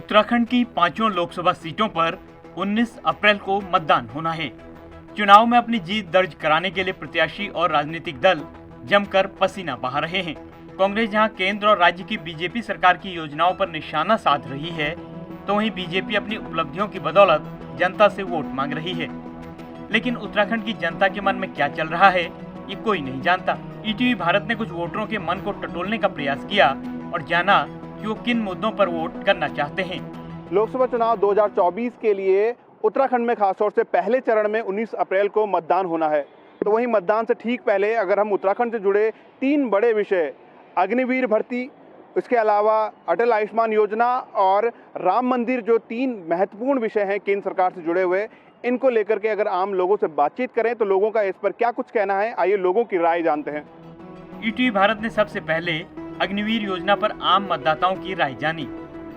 उत्तराखंड की 5 लोकसभा सीटों पर 19 अप्रैल को मतदान होना है। चुनाव में अपनी जीत दर्ज कराने के लिए प्रत्याशी और राजनीतिक दल जमकर पसीना बहा रहे हैं। कांग्रेस जहां केंद्र और राज्य की बीजेपी सरकार की योजनाओं पर निशाना साध रही है, तो वहीं बीजेपी अपनी उपलब्धियों की बदौलत जनता से वोट मांग रही है। लेकिन उत्तराखंड की जनता के मन में क्या चल रहा है, ये कोई नहीं जानता। ईटीवी भारत ने कुछ वोटरों के मन को टटोलने का प्रयास किया और जाना कि वो किन मुद्दों पर वोट करना चाहते हैं। लोकसभा चुनाव 2024 के लिए उत्तराखंड में खासतौर से पहले चरण में 19 अप्रैल को मतदान होना है। तो वहीं मतदान से ठीक पहले अगर हम उत्तराखंड से जुड़े 3 बड़े विषय, अग्निवीर भर्ती, इसके अलावा अटल आयुष्मान योजना और राम मंदिर, जो 3 महत्वपूर्ण विषय हैं केंद्र सरकार से जुड़े हुए, इनको लेकर के अगर आम लोगों से बातचीत करें तो लोगों का इस पर क्या कुछ कहना है, आइए लोगों की राय जानते हैं। ईटीवी भारत ने सबसे पहले अग्निवीर योजना पर आम मतदाताओं की राय जानी।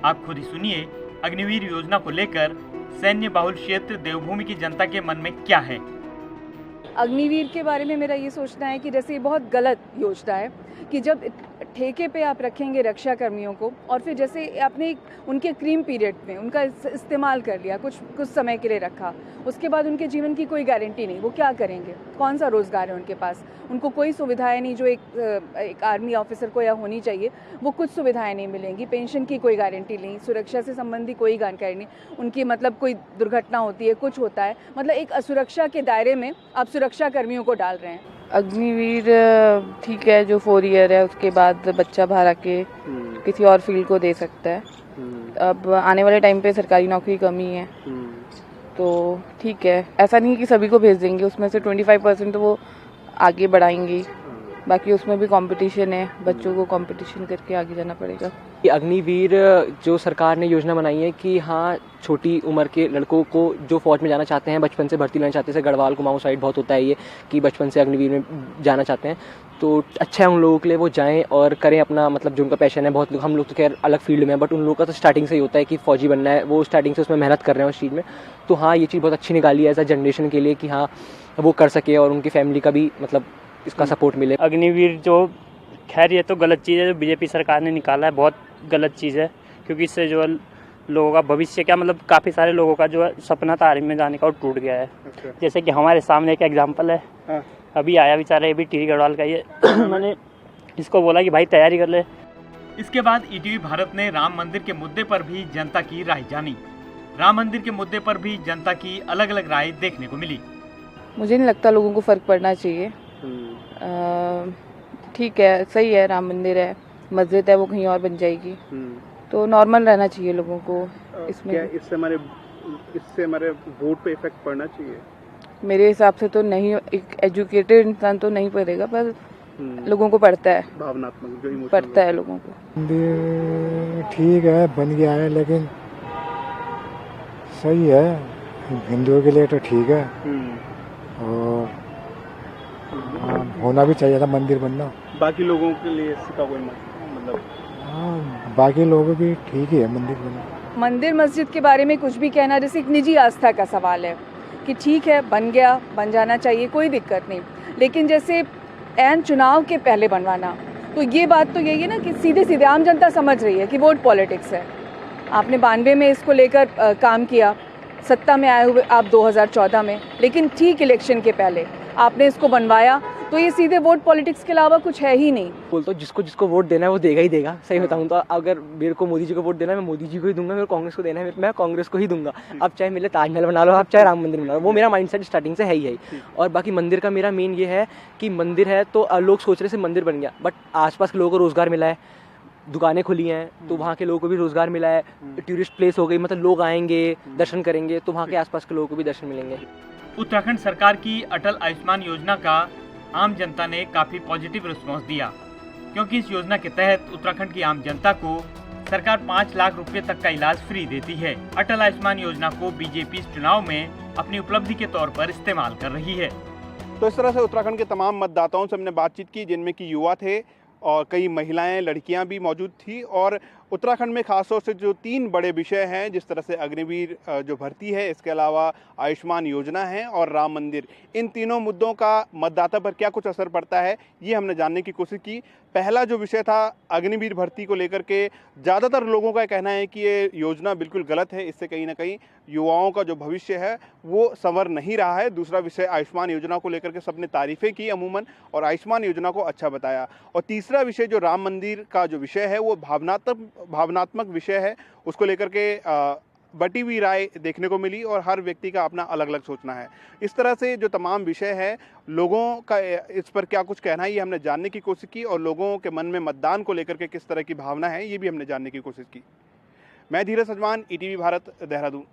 आप खुद ही सुनिए अग्निवीर योजना को लेकर सैन्य बाहुल क्षेत्र देवभूमि की जनता के मन में क्या है। अग्निवीर के बारे में मेरा ये सोचना है कि जैसे ये बहुत गलत योजना है कि जब ठेके पे आप रखेंगे रक्षा कर्मियों को और फिर जैसे आपने उनके क्रीम पीरियड में उनका इस्तेमाल कर लिया, कुछ समय के लिए रखा, उसके बाद उनके जीवन की कोई गारंटी नहीं, वो क्या करेंगे, कौन सा रोज़गार है उनके पास, उनको कोई सुविधाएं नहीं जो एक आर्मी ऑफिसर को या होनी चाहिए, वो कुछ सुविधाएं नहीं मिलेंगी, पेंशन की कोई गारंटी नहीं, सुरक्षा से संबंधी कोई जानकारी नहीं, उनकी मतलब कोई दुर्घटना होती है, कुछ होता है, मतलब एक असुरक्षा के दायरे में आप सुरक्षा कर्मियों को डाल रहे हैं। अग्निवीर ठीक है, जो 4 ईयर है उसके बाद बच्चा बाहर आके किसी और फील्ड को दे सकता है। अब आने वाले टाइम पे सरकारी नौकरी कमी है तो ठीक है, ऐसा नहीं कि सभी को भेज देंगे, उसमें से 25% तो वो आगे बढ़ाएंगे, बाकी उसमें भी कंपटीशन है, बच्चों को कंपटीशन करके आगे जाना पड़ेगा। अग्निवीर जो सरकार ने योजना बनाई है कि हाँ, छोटी उम्र के लड़कों को जो फौज में जाना चाहते हैं, बचपन से भर्ती लेना चाहते हैं, जैसे गढ़वाल कुमाऊं साइड बहुत होता है ये कि बचपन से अग्निवीर में जाना चाहते हैं, तो अच्छा है उन लोगों के लिए, वो जाएं और करें अपना मतलब जो उनका पैशन है। बहुत लोग, हम लोग तो खैर अलग फील्ड में, बट उन लोगों का तो स्टार्टिंग से ही होता है कि फौजी बनना है, वो स्टार्टिंग से उसमें मेहनत कर रहे हैं उस चीज़ में। तो हाँ, ये चीज़ बहुत अच्छी निकाली है एज अ जनरेशन के लिए कि हाँ वो कर सके और उनकी फैमिली का भी मतलब इसका सपोर्ट मिले। अग्निवीर जो खैर ये तो गलत चीज़ है जो बीजेपी सरकार ने निकाला है, बहुत गलत चीज़ है, क्योंकि इससे जो लोगों का भविष्य क्या मतलब काफ़ी सारे लोगों का जो सपना था आर्मी में जाने का वो टूट गया है। जैसे कि हमारे सामने एक एग्जांपल है, अभी आया बेचारा ये भी टीवी गढ़वाल का, ये मैंने इसको बोला कि भाई तैयारी कर ले। इसके बाद ईटीवी भारत ने राम मंदिर के मुद्दे पर भी जनता की राय जानी। राम मंदिर के मुद्दे पर भी जनता की अलग अलग राय देखने को मिली। मुझे नहीं लगता लोगों को फ़र्क पड़ना चाहिए। ठीक है, सही है, राम मंदिर है, मस्जिद है, वो कहीं और बन जाएगी, तो नॉर्मल रहना चाहिए लोगों को। इसमें क्या इससे हमारे वोट पे इफेक्ट पड़ना चाहिए? मेरे हिसाब से तो नहीं, एक एजुकेटेड इंसान तो नहीं पड़ेगा, पर लोगों को पड़ता है, भावनात्मक जो पड़ता है लोगों को। ठीक है, बन गया है, लेकिन सही है, हिंदुओं के लिए तो ठीक है और होना भी चाहिए था मंदिर बनना। बाकी लोगों के लिए इसका कोई मतलब? हाँ, बाकी लोगों भी ठीक ही है मंदिर बनना। मंदिर मस्जिद के बारे में कुछ भी कहना जैसे एक निजी आस्था का सवाल है कि ठीक है, बन गया, बन जाना चाहिए, कोई दिक्कत नहीं, लेकिन जैसे ऐन चुनाव के पहले बनवाना, तो ये बात तो यही है ना कि सीधे सीधे आम जनता समझ रही है कि वोट पॉलिटिक्स है। आपने 92 में इसको लेकर काम किया, सत्ता में आए हुए आप 2014 में, लेकिन ठीक इलेक्शन के पहले आपने इसको बनवाया, तो ये सीधे वोट पॉलिटिक्स के अलावा कुछ है ही नहीं। बोलता हूँ जिसको वोट देना है वो देगा ही देगा। सही बताऊँ तो अगर मेरे को मोदी जी को वोट देना है मैं मोदी जी को ही दूंगा, मेरे को कांग्रेस को देना है मैं कांग्रेस को ही दूंगा। अब चाहे मिले ताजमहल बना लो, आप चाहे राम मंदिर बना लो, वो मेरा माइंडसेट स्टार्टिंग से है ही है। और बाकी मंदिर का मेरा मेन ये है कि मंदिर है तो लोग सोच रहे से मंदिर बन गया, बट आसपास के लोगों को रोजगार मिला है, दुकानें खुली हैं तो वहाँ के लोगों को भी रोजगार मिला है, टूरिस्ट प्लेस हो गई, मतलब लोग आएंगे दर्शन करेंगे तो वहाँ के आसपास के लोगों को भी दर्शन मिलेंगे। उत्तराखंड सरकार की अटल आयुष्मान योजना का आम जनता ने काफी पॉजिटिव रिस्पांस दिया, क्योंकि इस योजना के तहत उत्तराखंड की आम जनता को सरकार 5 लाख रुपए तक का इलाज फ्री देती है। अटल आयुष्मान योजना को बीजेपी इस चुनाव में अपनी उपलब्धि के तौर पर इस्तेमाल कर रही है। तो इस तरह से उत्तराखंड के तमाम मतदाताओं से हमने बातचीत की, जिनमें कि युवा थे, और कई महिलाएं, लड़कियां भी मौजूद थी। और उत्तराखंड में खासतौर से जो 3 बड़े विषय हैं, जिस तरह से अग्निवीर जो भर्ती है, इसके अलावा आयुष्मान योजना है और राम मंदिर, इन तीनों मुद्दों का मतदाता पर क्या कुछ असर पड़ता है, ये हमने जानने की कोशिश की। पहला जो विषय था अग्निवीर भर्ती को लेकर के, ज़्यादातर लोगों का कहना है कि ये योजना बिल्कुल गलत है, इससे कहीं ना कहीं युवाओं का जो भविष्य है वो संवर नहीं रहा है। दूसरा विषय आयुष्मान योजना को लेकर के सबने तारीफ़ें की अमूमन, और आयुष्मान योजना को अच्छा बताया। और तीसरा विषय जो राम मंदिर का जो विषय है वो भावनात्मक विषय है, उसको लेकर के बटी हुई राय देखने को मिली और हर व्यक्ति का अपना अलग अलग सोचना है। इस तरह से जो तमाम विषय है, लोगों का इस पर क्या कुछ कहना है, ये हमने जानने की कोशिश की। और लोगों के मन में मतदान को लेकर के किस तरह की भावना है, ये भी हमने जानने की कोशिश की। मैं धीरज सजमान, ईटीवी भारत, देहरादून।